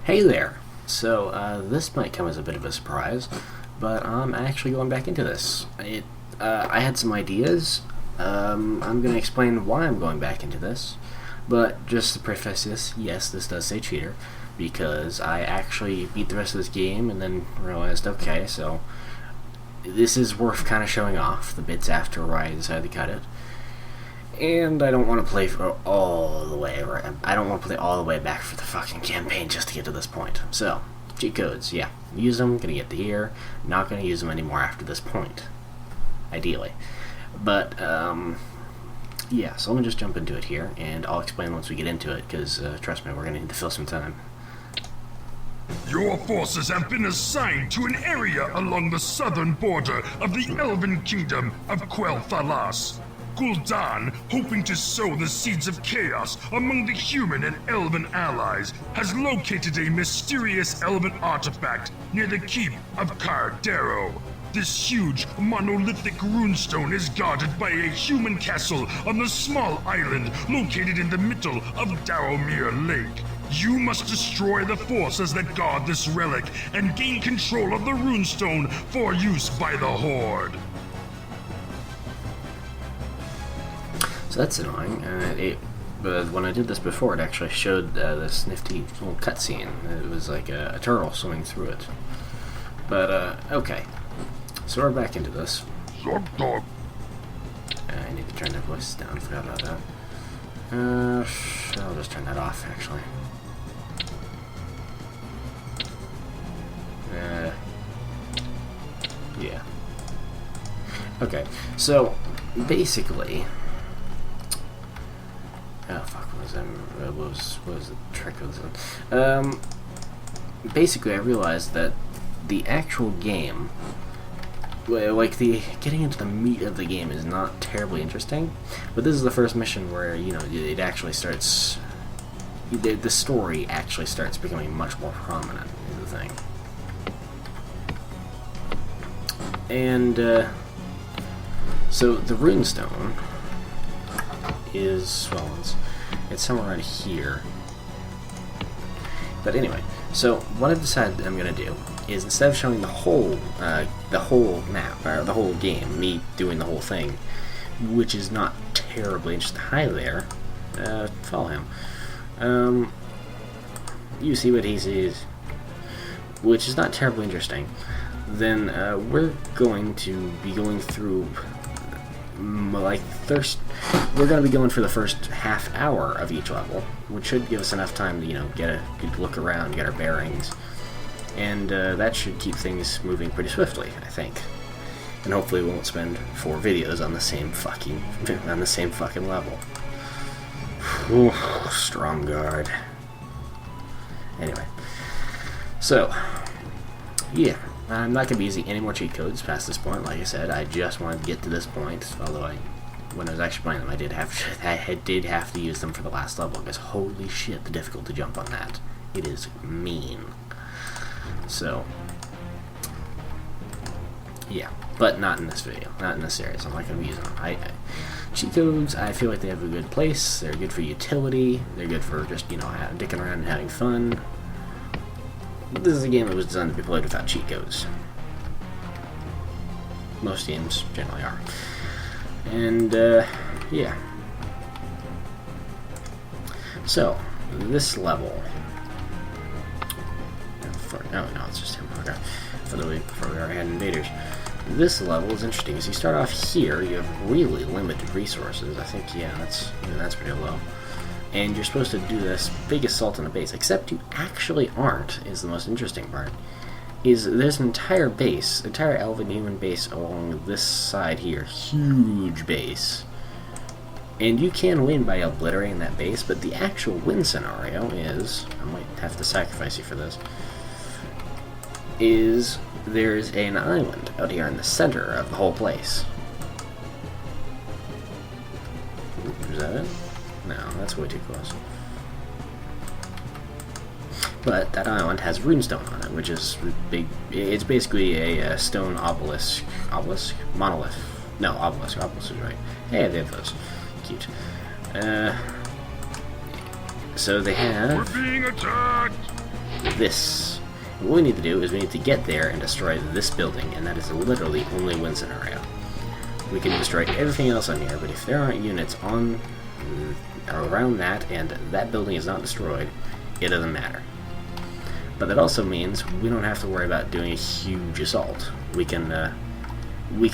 Hey there! So, this might come as a bit of a surprise, but I'm actually going back into this. I had some ideas. I'm going to explain why I'm going back into this, but just to preface this, yes, this does say cheater, because I actually beat the rest of this game and then realized, okay, so this is worth kind of showing off the bits after where I decided to cut it. And I don't want to play for all the way, I don't want to play all the way back for the fucking campaign just to get to this point. So, cheat codes, yeah, use them, gonna get to here, not gonna use them anymore after this point, ideally. But, yeah, so let me just jump into it here, and I'll explain once we get into it, because, trust me, we're gonna need to fill some time. Your forces have been assigned to an area along the southern border of the Elven Kingdom of Quel'Thalas. Gul'dan, hoping to sow the seeds of chaos among the human and elven allies, has located a mysterious elven artifact near the keep of Darrow. This huge, monolithic runestone is guarded by a human castle on the small island located in the middle of Darrowmere Lake. You must destroy the forces that guard this relic and gain control of the runestone for use by the Horde. So that's annoying. But when I did this before, it actually showed this nifty little cutscene. It was like a turtle swimming through it. But, okay. So we're back into this. I need to turn that voice down. Forgot about that. I'll just turn that off, actually. Yeah. Okay, so basically, oh fuck, what was the trick of this? Basically, I realized that the actual game, like getting into the meat of the game, is not terribly interesting. But this is the first mission where it actually starts. The story actually starts becoming much more prominent. Is the thing. And so the Runestone is, well, it's somewhere around here. But anyway, so what I've decided I'm gonna do is, instead of showing the whole map, or the whole game, me doing the whole thing, which is not terribly interesting. Hi there, follow him. You see what he sees, which is not terribly interesting. Then we're going to be going through we're going to be going for the first half hour of each level, which should give us enough time to get a good look around, get our bearings, and that should keep things moving pretty swiftly, I think. And hopefully we won't spend 4 videos on the same fucking level. Whew, strong guard. Anyway, so yeah. I'm not going to be using any more cheat codes past this point. Like I said, I just wanted to get to this point. Although when I was actually playing them, I did have to use them for the last level, because holy shit, the difficulty jump on that. It is mean. So, yeah. But not in this video. Not in this series. I'm not going to be using them. Cheat codes, I feel like they have a good place. They're good for utility. They're good for just, dicking around and having fun. This is a game that was designed to be played without cheat codes. Most games generally are. And, yeah. So, this level... no, it's just him. Okay. Before we already had invaders. This level is interesting, because you start off here, you have really limited resources. I think, yeah, that's pretty low. And you're supposed to do this big assault on a base, except you actually aren't, is the most interesting part. There's an entire base, entire elven human base along this side here, huge base. And you can win by obliterating that base, but the actual win scenario is, I might have to sacrifice you for this, is there's an island out here in the center of the whole place. Is that it? No, that's way too close. But that island has Runestone on it, which is big. It's basically a stone obelisk. Obelisk? Monolith. No, obelisk. Obelisk is right. Hey, they have those. Cute. So they have... We're being attacked! this. What we need to do is we need to get there and destroy this building, and that is literally the only win scenario. We can destroy everything else on here, but if there aren't units on or around that, and that building is not destroyed, it doesn't matter. But that also means we don't have to worry about doing a huge assault. We can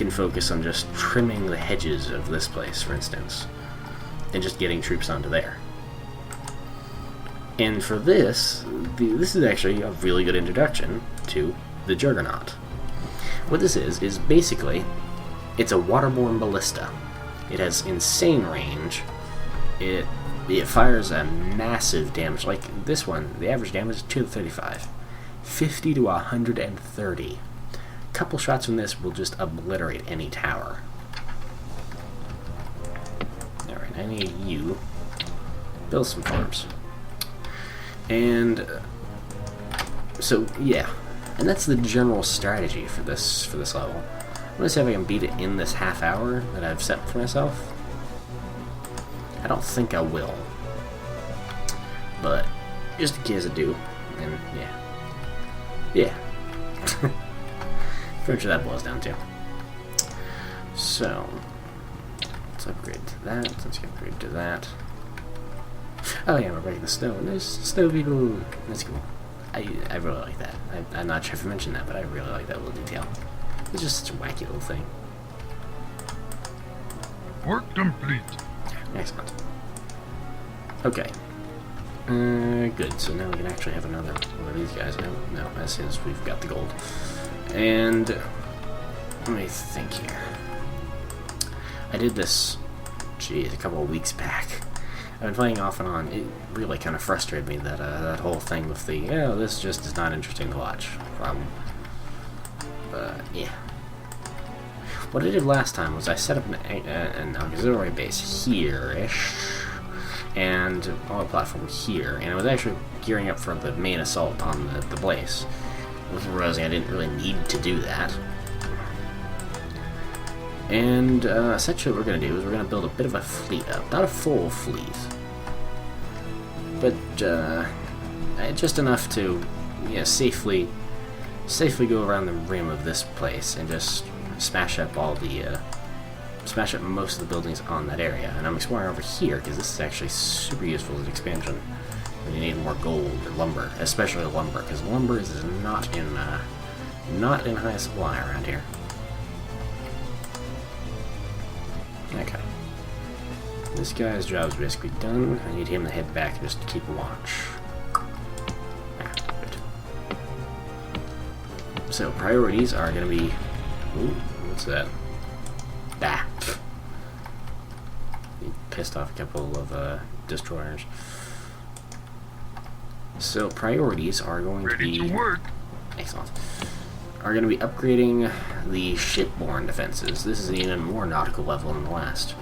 focus on just trimming the hedges of this place, for instance, and just getting troops onto there. And for this, this is actually a really good introduction to the Juggernaut. What this is basically, it's a waterborne ballista. It has insane range. It fires a massive damage. Like this one, the average damage is 235. 50 to 130. Couple shots from this will just obliterate any tower. Alright, I need you. Build some farms. And so yeah, and that's the general strategy for this level. I'm gonna see if I can beat it in this half hour that I've set for myself. I don't think I will, but just in case I do, and yeah. Pretty sure that boils down to. So let's upgrade to that. Let's upgrade to that. Oh yeah, we're breaking the stone. There's snow people. That's cool. I really like that. I'm not sure if I mentioned that, but I really like that little detail. It's just such a wacky little thing. Work complete. Excellent. Okay. Good. So now we can actually have another one of these guys. No, as soon as we've got the gold. And let me think here. I did this, geez, a couple of weeks back. I've been playing off and on. It really kind of frustrated me that that whole thing with the this just is not interesting to watch problem. But yeah. What I did last time was I set up an auxiliary base here-ish, and on a platform here, and I was actually gearing up for the main assault on the place. With realizing I didn't really need to do that. And essentially what we're going to do is we're going to build a bit of a fleet up. Not a full fleet, but just enough to safely go around the rim of this place and just smash up most of the buildings on that area. And I'm exploring over here because this is actually super useful as an expansion. You need more gold or lumber, especially lumber, because lumber is not in high supply around here. Okay. This guy's job is basically done. I need him to head back just to keep watch. Good. So priorities are going to be. Ooh, what's that? Bah. He pissed off a couple of destroyers. So priorities are going to be excellent. Are going to be upgrading the shipborne defenses. This is an even more nautical level than the last.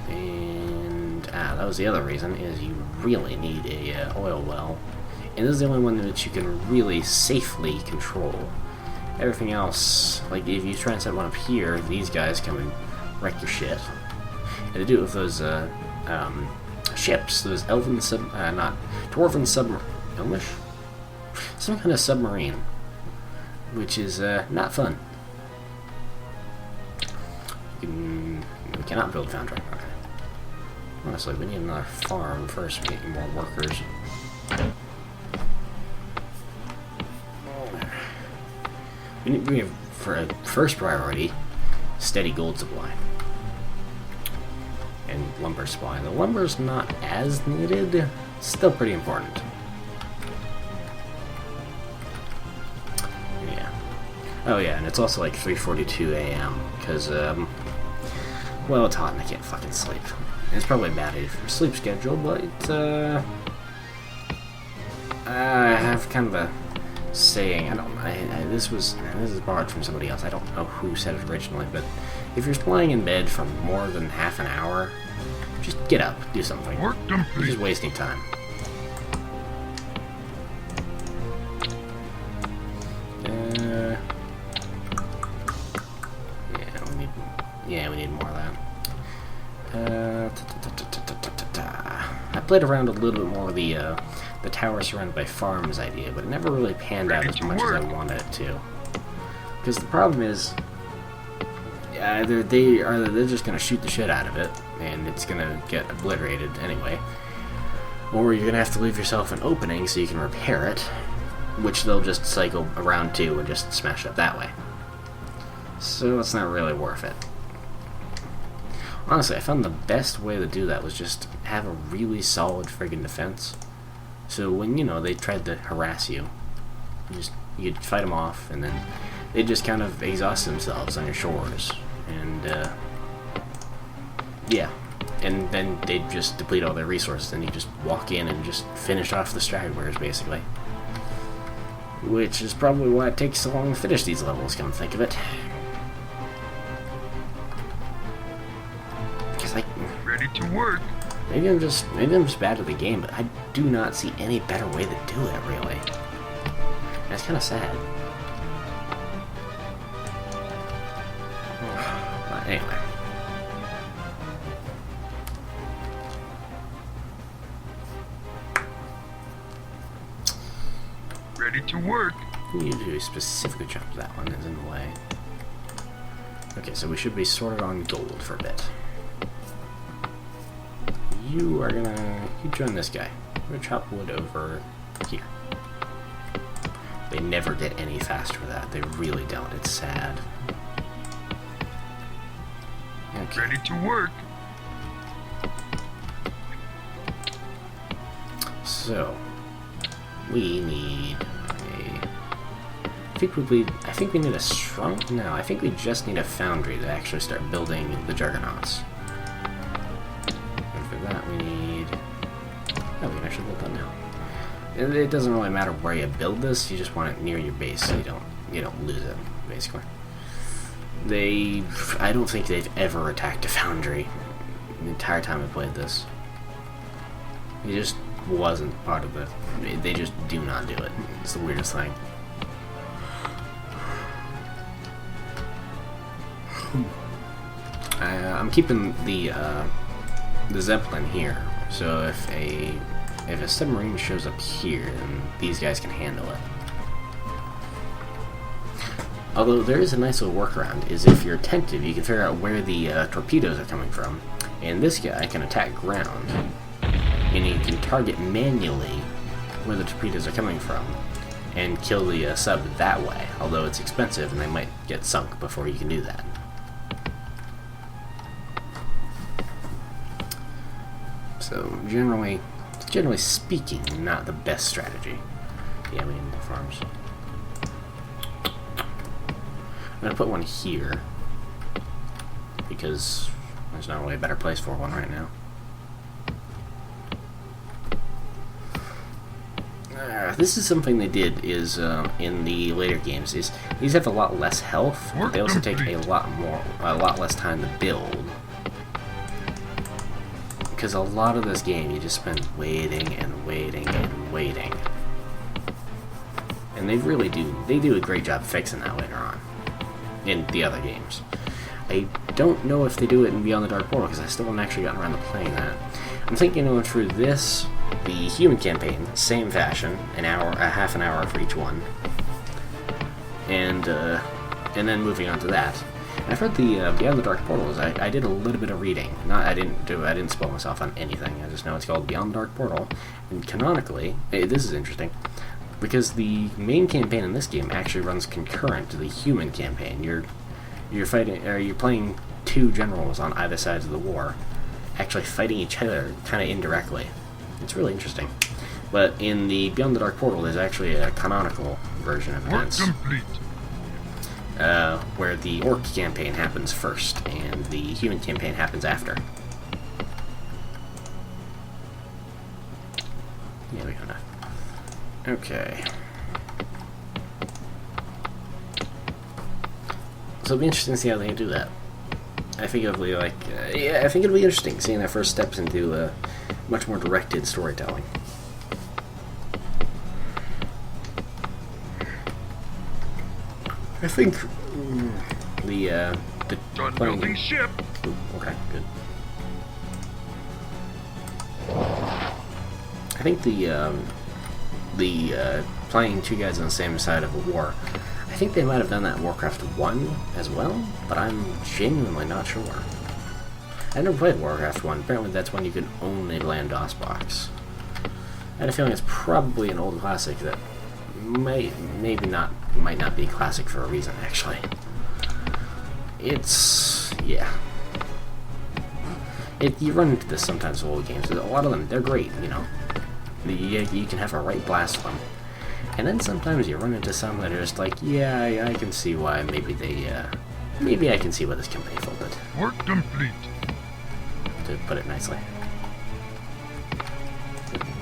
And that was the other reason, is you really need a oil well, and this is the only one that you can really safely control. Everything else, like if you try and set one up here, these guys come and wreck your shit. And to do it with those ships, those dwarven submarine, some kind of submarine, which is not fun. We cannot build foundry. Okay. Honestly, we need another farm first. We need more workers. We have, for a first priority, steady gold supply and lumber supply. The lumber's not as needed, still pretty important. Yeah. Oh yeah, and it's also like 3:42 a.m. because well, it's hot and I can't fucking sleep. And it's probably bad for sleep schedule, but I have kind of a saying. This is borrowed from somebody else. I don't know who said it originally, but if you're lying in bed for more than half an hour, just get up, do something. You're just wasting time. We need more of that. I played around a little bit more with the the tower surrounded by farms idea, but it never really panned out as much as I wanted it to. Because the problem is, they're just going to shoot the shit out of it, and it's going to get obliterated anyway. Or you're going to have to leave yourself an opening so you can repair it, which they'll just cycle around to and just smash it up that way. So it's not really worth it. Honestly, I found the best way to do that was just have a really solid friggin' defense. So when, they tried to harass you, you'd fight them off, and then they'd just kind of exhaust themselves on your shores. And, yeah. And then they'd just deplete all their resources, and you just walk in and just finish off the stragglers, basically. Which is probably why it takes so long to finish these levels, come to think of it. Ready to work. Maybe I'm just bad at the game, but I do not see any better way to do it, really. That's kind of sad. But anyway. Ready to work. You do specifically jump that one is in the way. Okay, so we should be sorted on gold for a bit. You join this guy. I'm gonna chop wood over here. They never get any faster with that. They really don't. It's sad. Okay. Ready to work. So we need I think we need a strong. No, I think we just need a foundry to actually start building the juggernauts. And for that we need. Oh, we can actually build that now. It doesn't really matter where you build this. You just want it near your base so you don't lose it. Basically, I don't think they've ever attacked a foundry the entire time I played this. It just wasn't part of the. They just do not do it. It's the weirdest thing. I'm keeping the Zeppelin here, so if a submarine shows up here, then these guys can handle it. Although there is a nice little workaround, is if you're attentive, you can figure out where the torpedoes are coming from, and this guy can attack ground, and you can target manually where the torpedoes are coming from, and kill the sub that way, although it's expensive and they might get sunk before you can do that. So, generally speaking, not the best strategy. Yeah, we need more farms. I'm gonna put one here, because there's not really a better place for one right now. This is something they did is in the later games is these have a lot less health, but they also take a lot less time to build. Because a lot of this game you just spend waiting and waiting and waiting. And they do a great job fixing that later on in the other games. I don't know if they do it in Beyond the Dark Portal because I still haven't actually gotten around to playing that. I'm thinking going through this, the human campaign, same fashion, half an hour for each one, and then moving on to that. I've heard the Beyond the Dark Portal. I did a little bit of reading. I didn't spoil myself on anything. I just know it's called Beyond the Dark Portal, and canonically, this is interesting because the main campaign in this game actually runs concurrent to the human campaign. You're playing two generals on either sides of the war, actually fighting each other kind of indirectly. It's really interesting. But in the Beyond the Dark Portal, there's actually a canonical version of events. Where the Orc campaign happens first, and the human campaign happens after. Yeah, we got enough. Okay. So it'll be interesting to see how they do that. I think it'll be I think it'll be interesting seeing their first steps into much more directed storytelling. I think the Done building ship. Ooh, okay, good. I think the playing two guys on the same side of a war. I think they might have done that in Warcraft 1 as well, but I'm genuinely not sure. I never played Warcraft 1. Apparently that's when you can only land DOSBox. I had a feeling it's probably an old classic that might not be classic for a reason, actually. Yeah. You run into this sometimes with old games. A lot of them, they're great, you know. You can have a right blast of them. And then sometimes you run into some that are just like, yeah, I can see why maybe I can see why this company folded. Work complete. To put it nicely.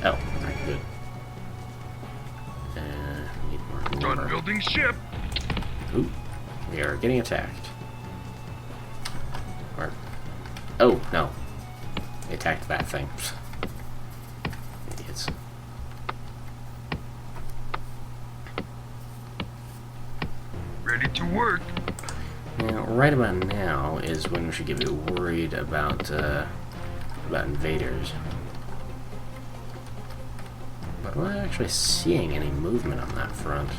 Oh, alright, good. Need more Done lumber. building ship. Ooh, we are getting attacked. Oh, no. They attacked that thing. Idiots. Ready to work. Now, right about now is when we should get worried about invaders. But I'm not actually seeing any movement on that front.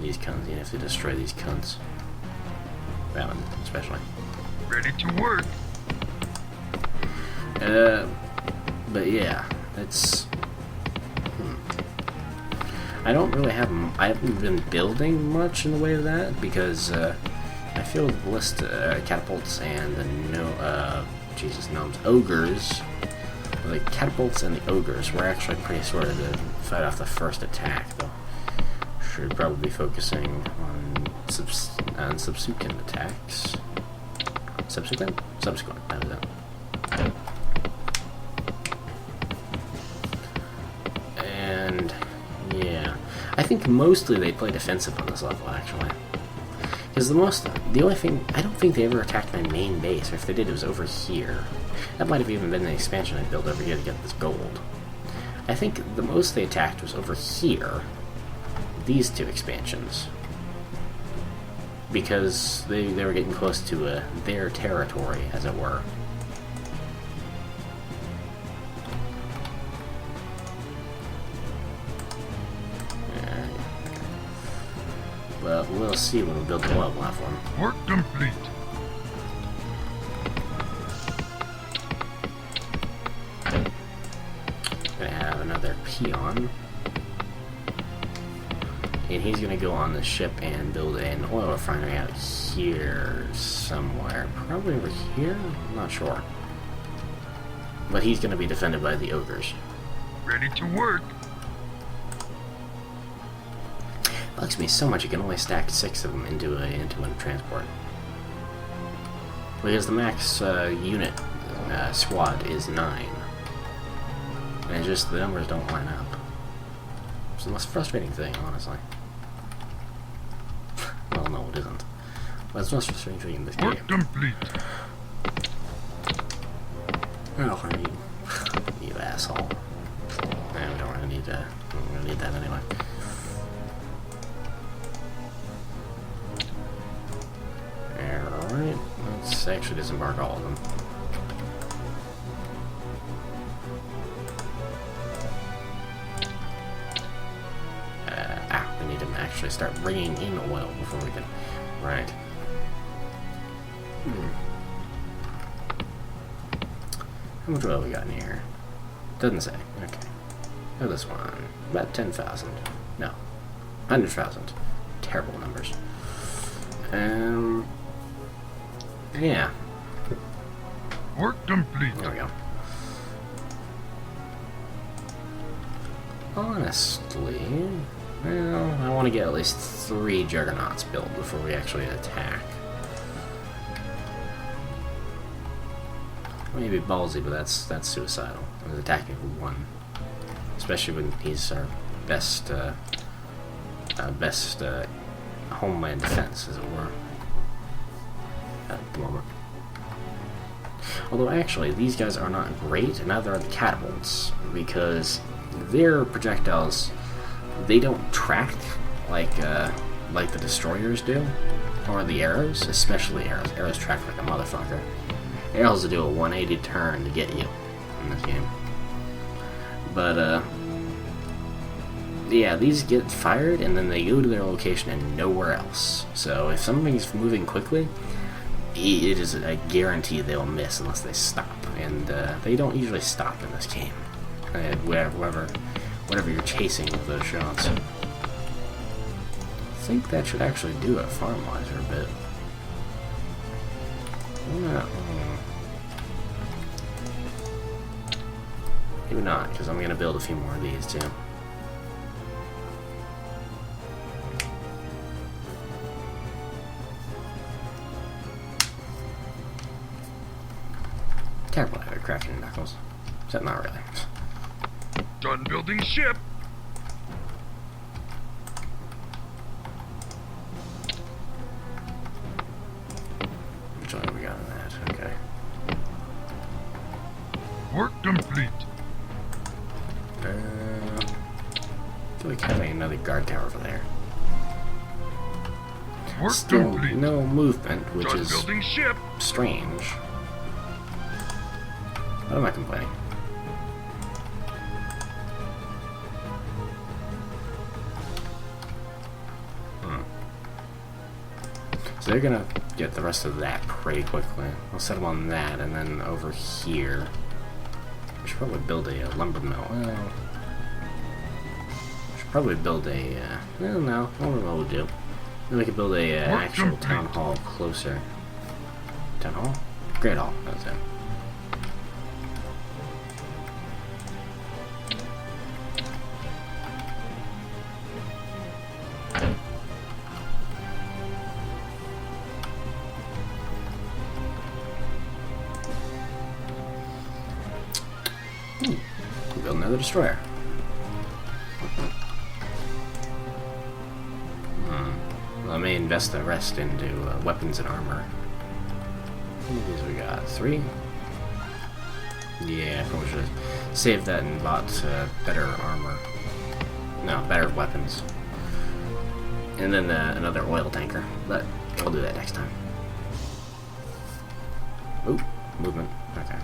These cunts, you have to destroy these cunts. That one, especially. Ready to work. But yeah, it's... I don't really have... I haven't been building much in the way of that, because I feel the list catapults and the gnomes, ogres. The catapults and the ogres were actually pretty sorted to fight off the first attack, though. Should probably be focusing on subsequent attacks. Subsequent, that is it. And yeah, I think mostly they play defensive on this level, actually. Because the only thing, I don't think they ever attacked my main base, or if they did, it was over here. That might have even been an expansion I built over here to get this gold. I think the most they attacked was over here, these two expansions. Because they were getting close to their territory, as it were. Well, we'll see when we build the oil platform. Work complete. Gonna have another peon. And he's gonna go on the ship and build an oil refinery out here somewhere. Probably over here? I'm not sure. But he's gonna be defended by the ogres. Ready to work. Bugs me so much you can only stack 6 of them into a transport. Because the max unit squad is 9. And it's just the numbers don't line up. It's the most frustrating thing, honestly. Well, no, it isn't. But it's the most frustrating thing in this game. Work complete. Oh, I mean, you asshole. Nah, we don't really need that. We don't really need that anyway. Alright, let's actually disembark all of them. We need to actually start bringing in oil before we can... Right. How much oil we got in here? Doesn't say. Okay. Oh, this one. About 10,000. No. 100,000. Terrible numbers. Yeah. Work complete. There we go. Honestly, well, I want to get at least 3 juggernauts built before we actually attack. Maybe ballsy, but that's suicidal. I was attacking for 1, especially when he's our best homeland defense, as it were. At the moment. Although actually, these guys are not great, and neither are the catapults, because their projectiles, they don't track like the destroyers do, or the arrows, especially arrows. Arrows track like a motherfucker. Arrows will do a 180 turn to get you in this game. But yeah, these get fired and then they go to their location and nowhere else. So if something's moving quickly, it is a guarantee they'll miss unless they stop. And they don't usually stop in this game. Whatever you're chasing with those shots. I think that should actually do it farm-wise for a bit. Maybe not, because I'm going to build a few more of these too. Terrible at crafting knuckles. Except not really. Done building ship. Which one have we got on that? Okay. Work complete. I feel like having another guard tower over there. Work Still complete. no movement, which Done is building ship. strange. What am I complaining? So they're gonna get the rest of that pretty quickly. I'll set them on that, and then over here, we should probably build a lumber mill. Well, we should probably build a. Well, no, I don't know what we'll do. Then we could build a actual town hall closer. Town hall? Great hall. That's it. Build another destroyer. I may invest the rest into weapons and armor. How many of these we got? 3? Yeah, I probably should have saved that and bought better armor. No, better weapons. And then another oil tanker. But I'll do that next time. Oop, movement. Okay.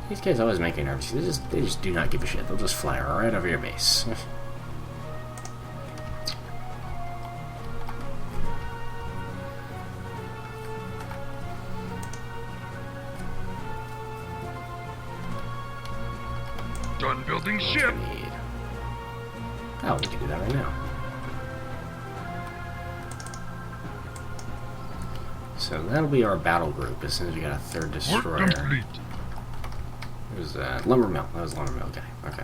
These guys always make me nervous. They just do not give a shit. They'll just fly right over your base. Done building ship. Oh, we can do that right now. So that'll be our battle group as soon as we got a third destroyer. Work complete. It was lumber mill. That was lumber mill. Okay. Okay.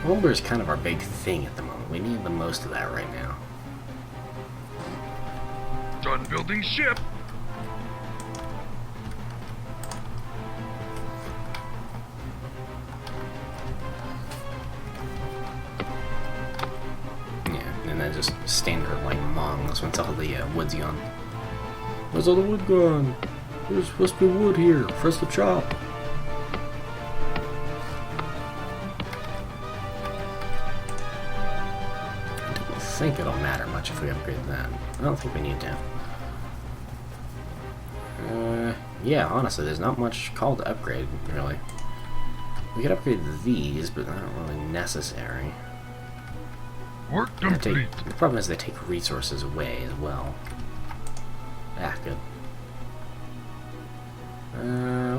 Lumber is kind of our big thing at the moment. We need the most of that right now. Done building ship. And then just standard like mongs once all the wood's gone. Where's all the wood gone? There's supposed to be wood here for us to chop. I don't think it'll matter much if we upgrade that. I don't think we need to. Yeah, honestly, there's not much called to upgrade, really. We could upgrade these, but they're not really necessary. Work complete. The problem is they take resources away as well. Ah, good.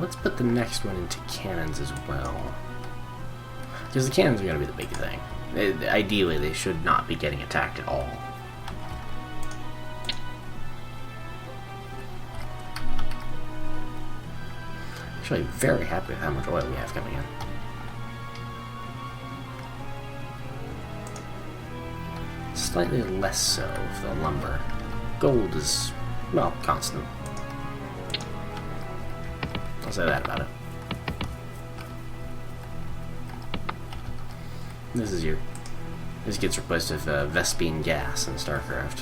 Let's put the next one into cannons as well. Because the cannons are going to be the big thing. Ideally, they should not be getting attacked at all. Actually, very happy with how much oil we have coming in. Slightly less so for the lumber. Gold is, well, constant. I'll say that about it. This gets replaced with Vespine gas in StarCraft.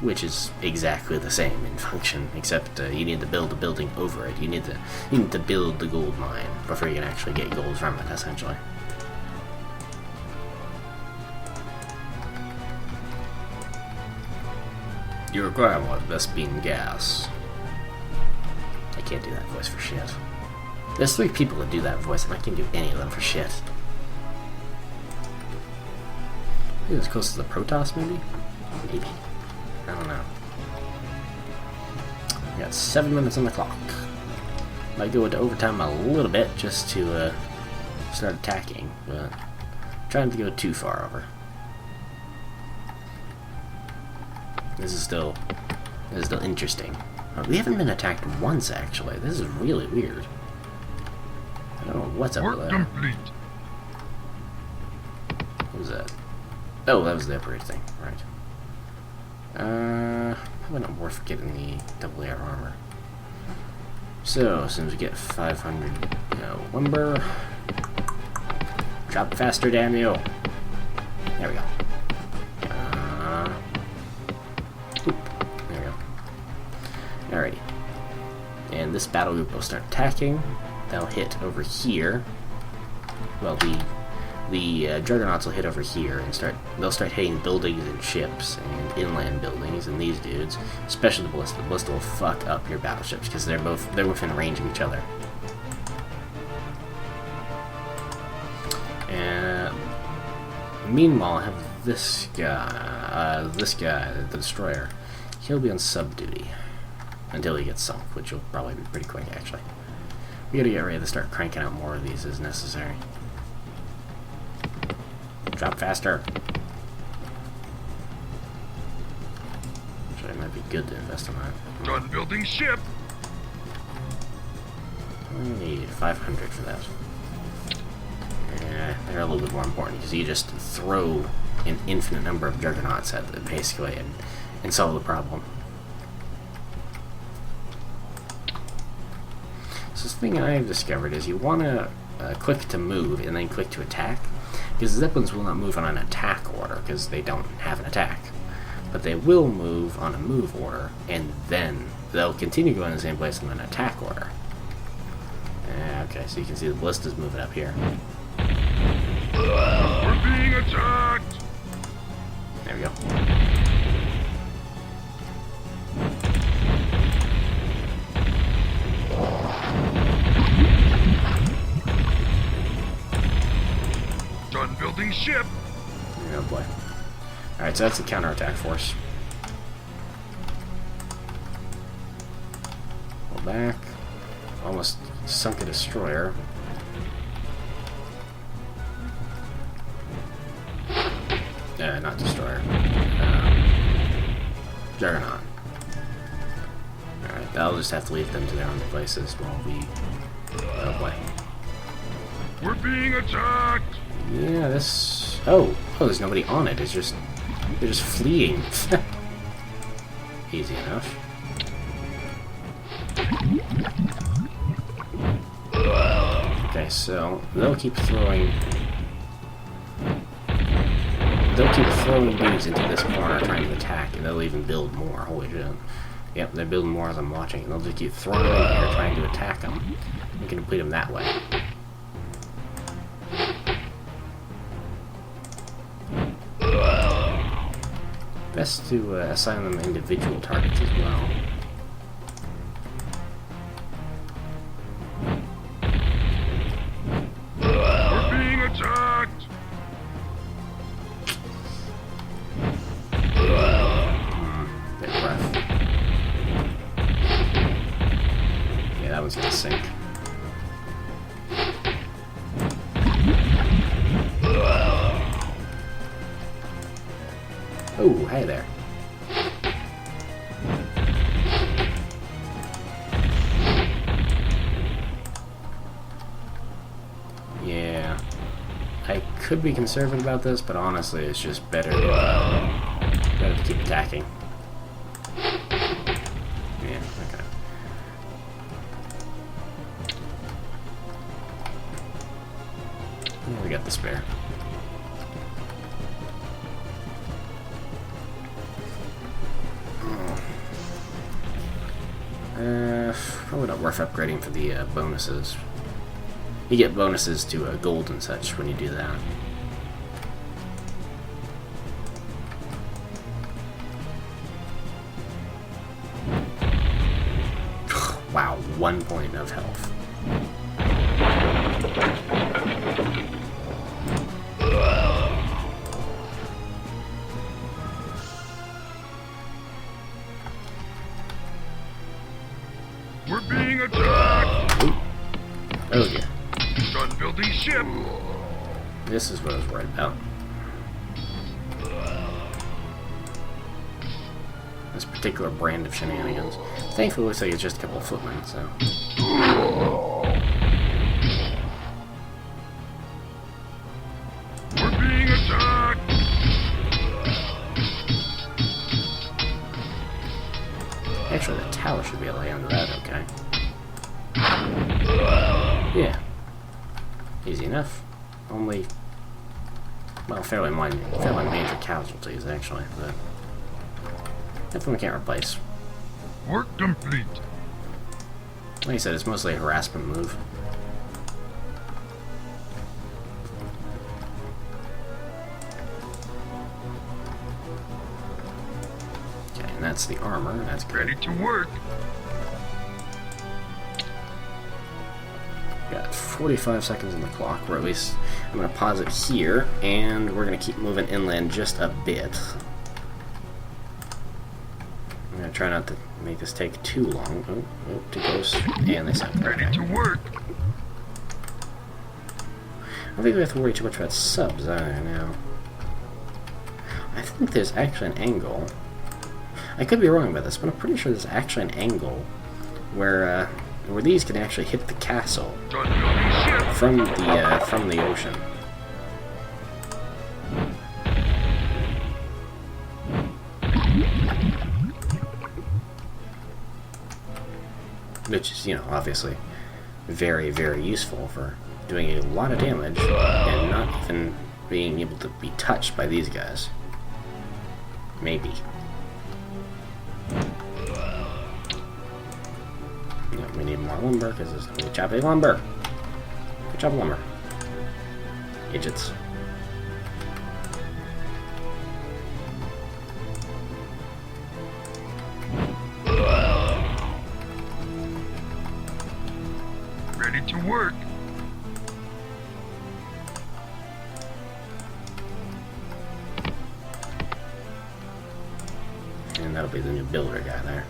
Which is exactly the same in function, except you need to build a building over it. You need to build the gold mine before you can actually get gold from it, essentially. You require more Vespine gas. can't do that voice for shit. There's 3 people that do that voice, and I can't do any of them for shit. I think it's close to the Protoss, maybe? Maybe. I don't know. We got 7 minutes on the clock. Might go into overtime a little bit just to start attacking, but trying to go too far over. This is still interesting. We haven't been attacked once, actually. This is really weird. I don't know what's up with that. Work complete. What was that? Oh, that was the upgrade thing, right. Probably not worth getting the double layer armor. So, as soon as we get 500 lumber, drop faster, damn you. There we go. Oop, there we go. Alrighty. And this battle group will start attacking. They'll hit over here. Well, the Juggernauts will hit over here and they'll start hitting buildings and ships and inland buildings, and these dudes, especially the Ballista. The Ballista will fuck up your battleships because they're within range of each other. And meanwhile, I have this guy, the Destroyer. He'll be on sub duty until he gets sunk, which will probably be pretty quick, actually. We gotta get ready to start cranking out more of these as necessary. Drop faster. Actually, it might be good to invest in that. Done building ship. I need 500 for that. Yeah, they're a little bit more important because you just throw an infinite number of Juggernauts at them, basically, and solve the problem. So the thing I've discovered is you want to click to move and then click to attack, because Zeppelins will not move on an attack order because they don't have an attack, but they will move on a move order, and then they'll continue going in the same place in an attack order. Okay, so you can see the Ballista's moving up here. We're being attacked. There we go. Done building ship. Oh boy. Alright, so that's the counterattack force. Pull back. Almost sunk a destroyer. Not destroyer. Juggernaut. Alright, I'll just have to leave them to their own places while we... Oh boy. We're being attacked. Yeah, this... Oh, there's nobody on it. It's just... They're just fleeing. Easy enough. Okay, so they'll keep throwing... They'll keep throwing dudes into this corner trying to attack, and they'll even build more. Holy shit. Yep, they're building more as I'm watching, and they'll just keep throwing them in here trying to attack them. We can complete them that way. Best to assign them individual targets as well. We're being attacked. Big breath. Yeah, that one's gonna sink. Oh, hey there. Yeah. I could be conservative about this, but honestly, it's just better to keep attacking. Yeah, okay. Yeah, we got the spare. Probably not worth upgrading for the bonuses. You get bonuses to gold and such when you do that. Wow, 1 point of health. We're being attacked! Ooh. Oh dear. Done building ship! This is what I was worried about. This particular brand of shenanigans. Thankfully, it looks like it's just a couple of footmen, so. We're being attacked! Actually, the tower should be able to handle that, okay. Yeah. Easy enough. Only, well, fairly major casualties, actually, but definitely can't replace. Work complete. Like I said, it's mostly a harassment move. Okay, and that's the armor. That's good. Ready to work. Got 45 seconds on the clock, or at least I'm going to pause it here, and we're going to keep moving inland just a bit. I'm going to try not to make this take too long. Oh, too close. And they suck. Ready to work. I don't think we have to worry too much about subs either now. I think there's actually an angle. I could be wrong about this, but I'm pretty sure there's actually an angle where these can actually hit the castle Done building ship. from the ocean. Which is, you know, obviously very, very useful for doing a lot of damage and not even being able to be touched by these guys. Maybe. Yeah, we need more lumber because there's no choppy lumber. Good job, lumber. Idiots. Ready to work. And that'll be the new builder guy there.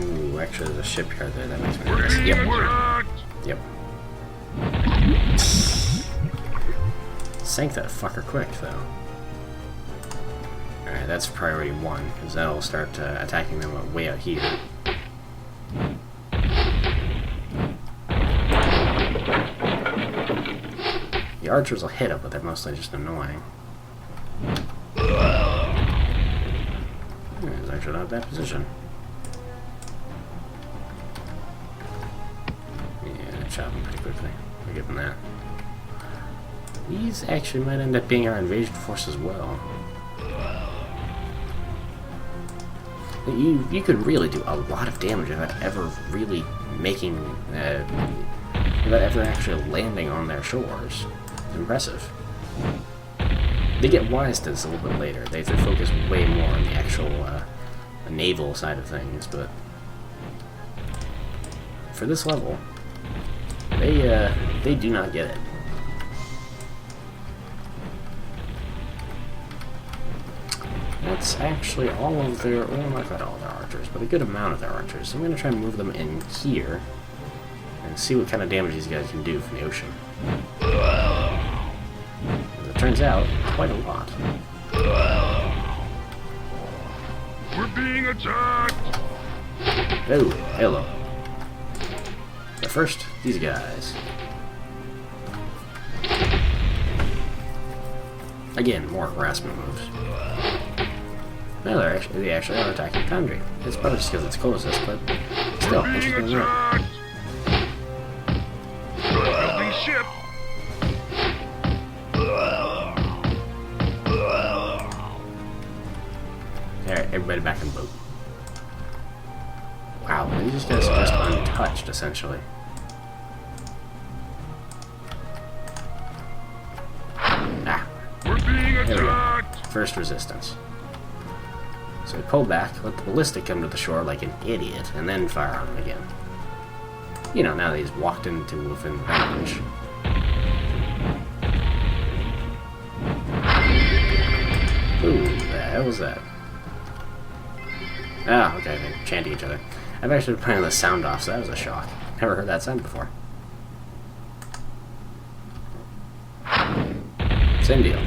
Ooh, actually there's a shipyard there, that makes me nervous. Being Yep. attacked. Yep. Sank that fucker quick, though. Alright, that's priority 1, because that'll start attacking them way out here. The archers will hit them, but they're mostly just annoying. It's actually not a bad position. Yeah, chop them pretty quickly. I'll give them that. These actually might end up being our invasion force as well. You could really do a lot of damage without ever really making, without ever actually landing on their shores. It's impressive. They get wise to this a little bit later. They focus way more on the actual naval side of things, but for this level, they do not get it. That's actually all of their, well, not all of their archers, but a good amount of their archers. So I'm going to try and move them in here and see what kind of damage these guys can do from the ocean. As it turns out, quite a lot. We're being attacked. Oh, hello. But first, these guys. Again, more harassment moves. No, they actually are attacking Foundry. It's probably just because it's closest, but still, We're being interesting to know. attacked. Done building ship. Alright, everybody back in the boat. Wow, these guys are just untouched, essentially. First resistance. So we pull back, let the ballista come to the shore like an idiot, and then fire on him again. You know, now that he's walked into within range. Ooh, the hell was that? Ah, okay, they're chanting each other. I've actually been playing the sound off, so that was a shock. Never heard that sound before. Same deal.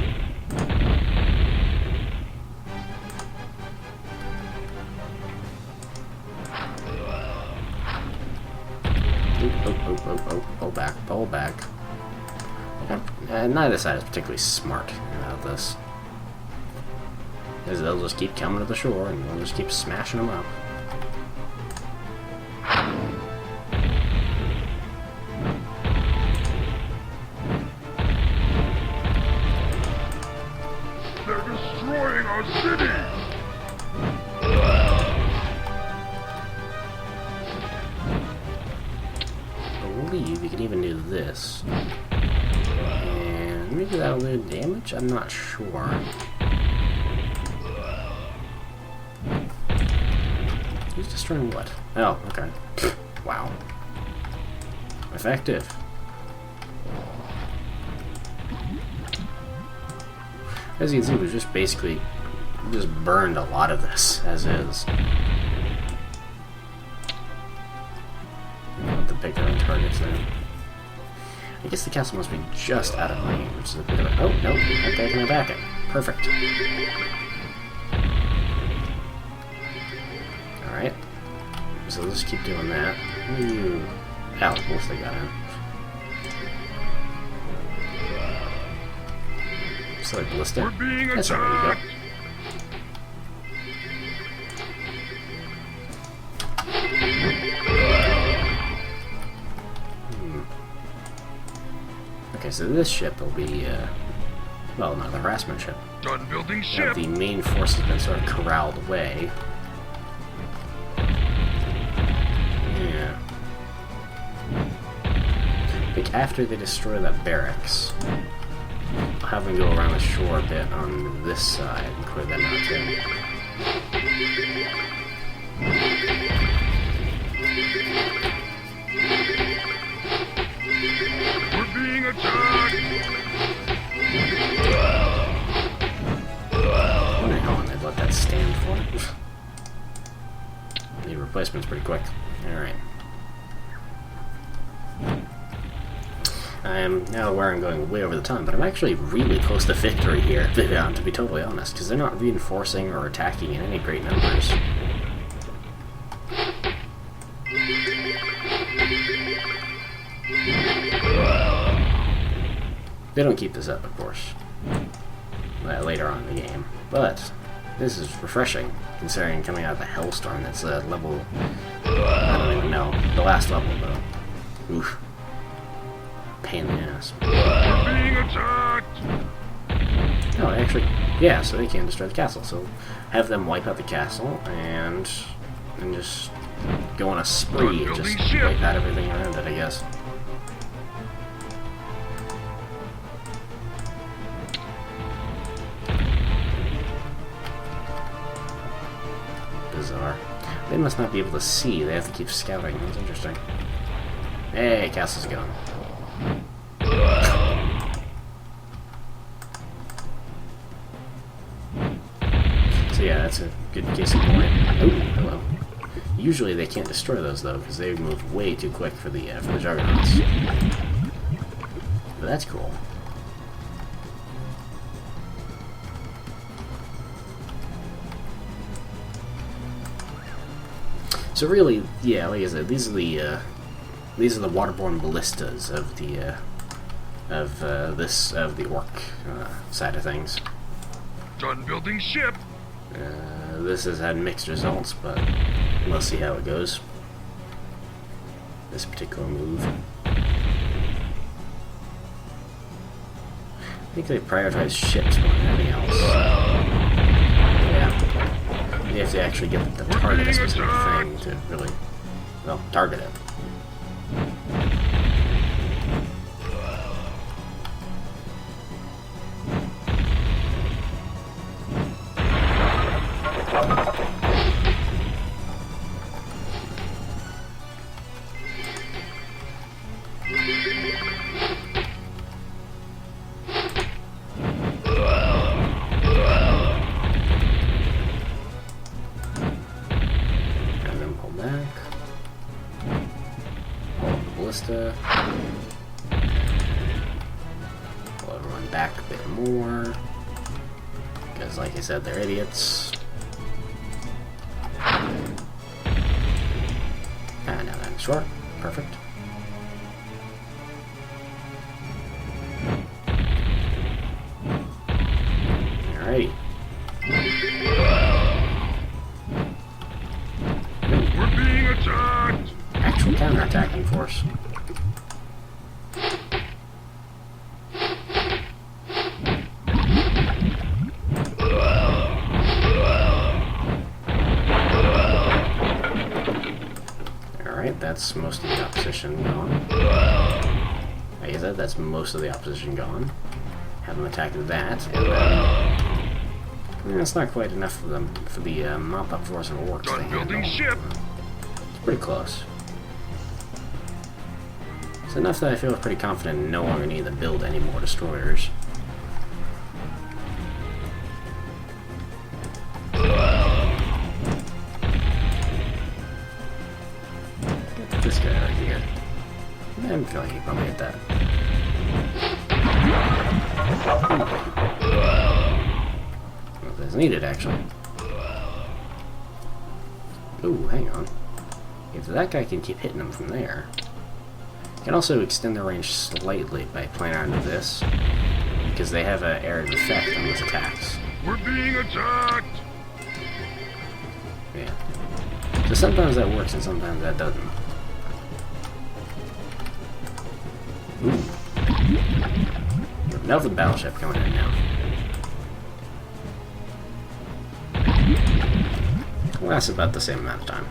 Pull back, pull back. Neither side is particularly smart about this. Because they'll just keep coming to the shore and we'll just keep smashing them up. They're destroying our city! I believe you can even do this. And maybe that'll do damage? I'm not sure. Who's destroying what? Oh, okay. Wow. Effective. As you can see, we just basically just burned a lot of this as is. The bigger targets there. I guess the castle must be just out of range, which is a bit of a... Oh, no. Okay, can I back it? Perfect. Alright. So let's keep doing that. Ooh. Ow, of course they got in. So like ballista. We're being That's alright, you go. Okay, so this ship will be, well, not the harassment ship. Done building ship. The main force has been sort of corralled away. Yeah. I think after they destroy that barracks, I'll have them go around the shore a bit on this side and clear them out too. We're being attacked! I wonder how long they'd let that stand for. The replacement's pretty quick. Alright. I am now aware I'm going way over the time, but I'm actually really close to victory here, to be totally honest, because they're not reinforcing or attacking in any great numbers. They don't keep this up, of course, later on in the game, but this is refreshing, considering coming out of the Hellstorm that's level... I don't even know. The last level, though. Oof. Pain in the ass. We're being attacked! No, actually, yeah, so they can destroy the castle, so have them wipe out the castle, and just go on a spree and just wipe out everything around it, I guess. Bizarre. They must not be able to see. They have to keep scouting. That's interesting. Hey, castle's gone. So yeah, that's a good case in point. Oh, hello. Usually they can't destroy those though, because they move way too quick for the juggernauts. But that's cool. So really, yeah, like I said, these are the waterborne ballistas of the the orc side of things. Done building ship. This has had mixed results, but we'll see how it goes. This particular move. I think they prioritize ships more than anything else. Yeah. You have to actually get the target a specific thing to really, well, target it. back a bit more. Because, like I said, they're idiots. And now that's short. Perfect. Alrighty. We're being attacked! Actual counterattacking force. Alright, that's most of the opposition gone. Like I said, that's most of the opposition gone. Have them attack that, and then it's not quite enough for them for the mop-up force of orcs. Done building ship. It's pretty close. It's enough that I feel pretty confident in no longer need to build any more destroyers. Get this guy right here. I feel like he probably hit that. Well, that's needed, actually. Ooh, hang on. If that guy can keep hitting him from there, you can also extend the range slightly by playing onto this, because they have an area of effect on those attacks. We're being attacked! Yeah. So sometimes that works and sometimes that doesn't. Ooh. Another battleship coming in now. Lasts about the same amount of time.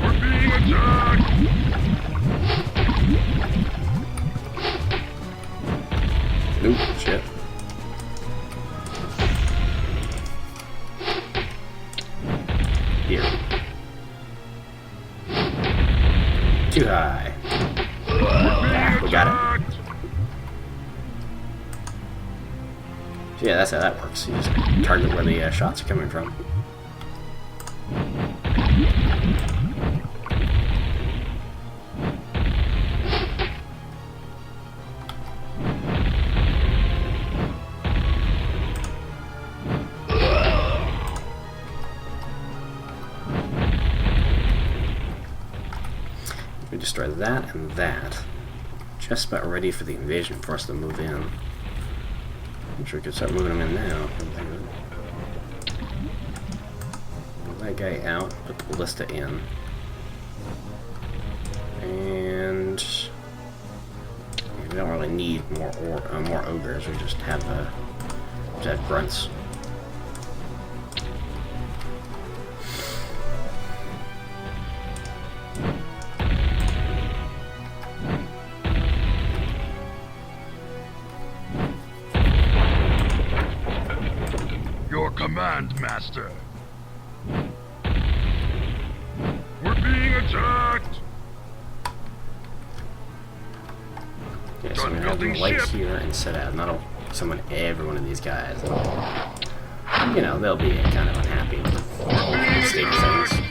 We're being attacked! Ooh, shit. Here. Too high. Ah, we got it. So yeah, that's how that works. You just target where the shots are coming from. We destroy that and that. Just about ready for the invasion for us to move in. I'm sure we could start moving them in now. Pull that guy out, put the ballista in. And we don't really need more ogres, we just have grunts. Command, Master. We're being attacked. Yeah, so I'm gonna have them light here and set out, and that'll summon every one of these guys. And, you know, they'll be kind of unhappy with the state of things.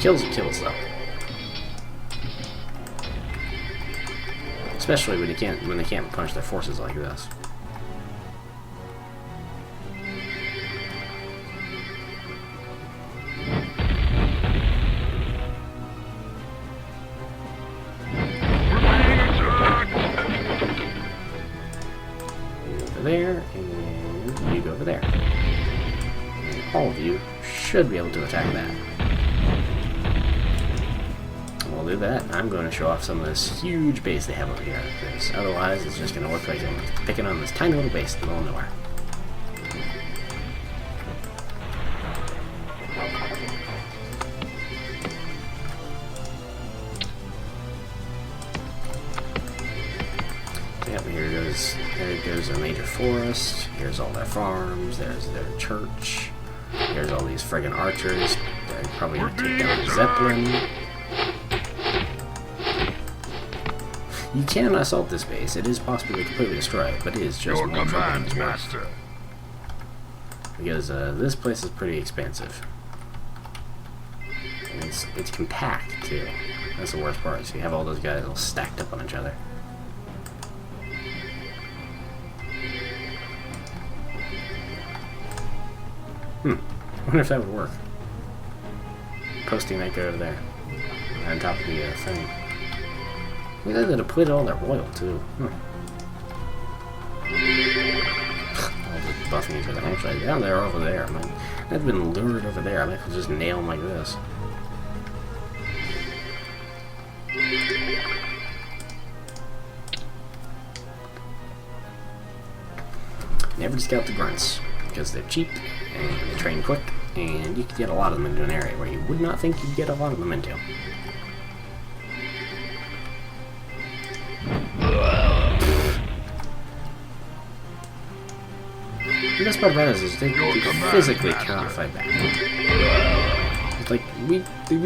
Kills are kills, though. Especially when they can't punch their forces like this. You go over there, and you go over there. And all of you should be able to attack that. We'll do that. I'm going to show off some of this huge base they have over here, because otherwise it's just going to look like I'm picking on this tiny little base in the middle of nowhere. So yep, there goes a major forest, here's all their farms, there's their church, here's all these friggin' archers, probably going to take down the Zeppelin. You can assault this base. It is possible to completely destroy it, but it is just more trouble. Master. Because this place is pretty expansive. And it's compact, too. That's the worst part. So you have all those guys all stacked up on each other. I wonder if that would work. Posting that guy over there. On top of the thing. Look at that, they depleted all their oil, too. All just buffing each other. Actually, down there, over there. I've been lured over there. I might as well just nail them like this. Never scout the grunts, because they're cheap, and they train quick, and you can get a lot of them into an area where you would not think you'd get a lot of them into. The best part about it is they physically cannot fight back. It's like, we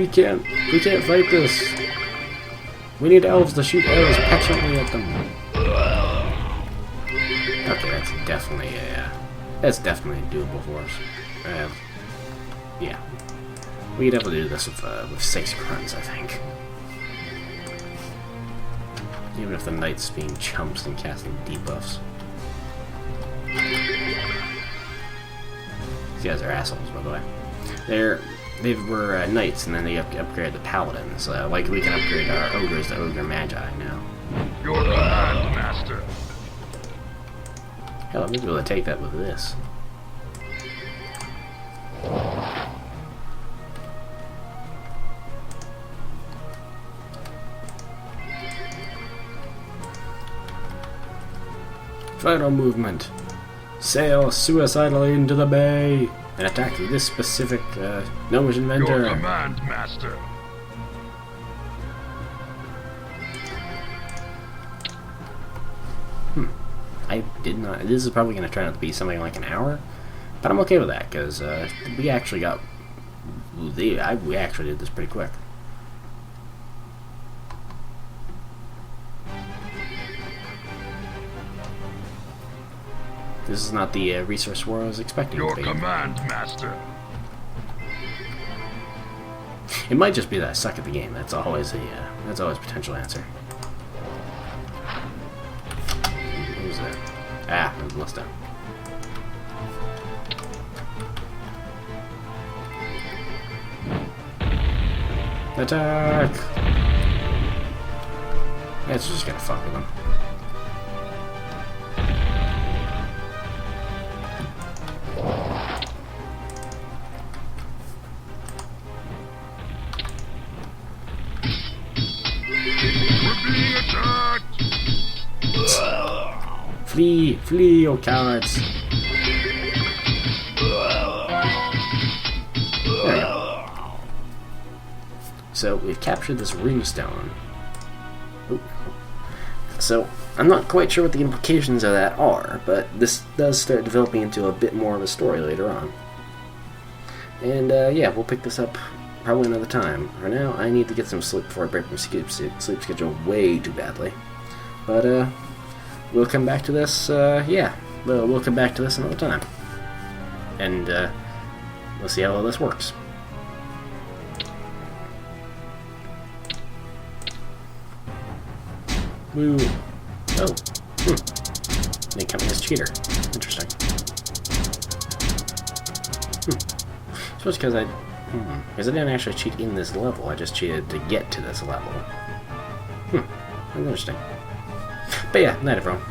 can't fight this. We need elves to shoot arrows petulantly at them. Okay, that's definitely doable for us. Yeah, we could definitely do this with 6 grunts, I think. Even if the knight's being chumps and casting debuffs. These guys are assholes, by the way. They were knights, and then they upgraded the paladins. Like we can upgrade our ogres to ogre magi now. Your command, master. Hell, I might be able to take that with this. Final movement. Sail suicidally into the bay and attack this specific gnomish inventor. Your command, master. I did not. This is probably going to turn out to be something like an hour, but I'm okay with that because we actually got. We actually did this pretty quick. This is not the resource war I was expecting. Your command, master. It might just be that I suck at the game. That's always a potential answer. What was that? Ah, it was Runestone. Attack! It's just gonna fuck with them. Flee! Flee, you cowards! There we go. So, we've captured this Runestone. Ooh. So, I'm not quite sure what the implications of that are, but this does start developing into a bit more of a story later on. And, yeah, we'll pick this up probably another time. For now, I need to get some sleep before I break my sleep schedule way too badly. But, we'll come back to this, yeah. We'll come back to this another time. And, we'll see how all this works. Woo. Oh. They count me as cheater. Interesting. I suppose because because I didn't actually cheat in this level, I just cheated to get to this level. Interesting. But yeah, night everyone.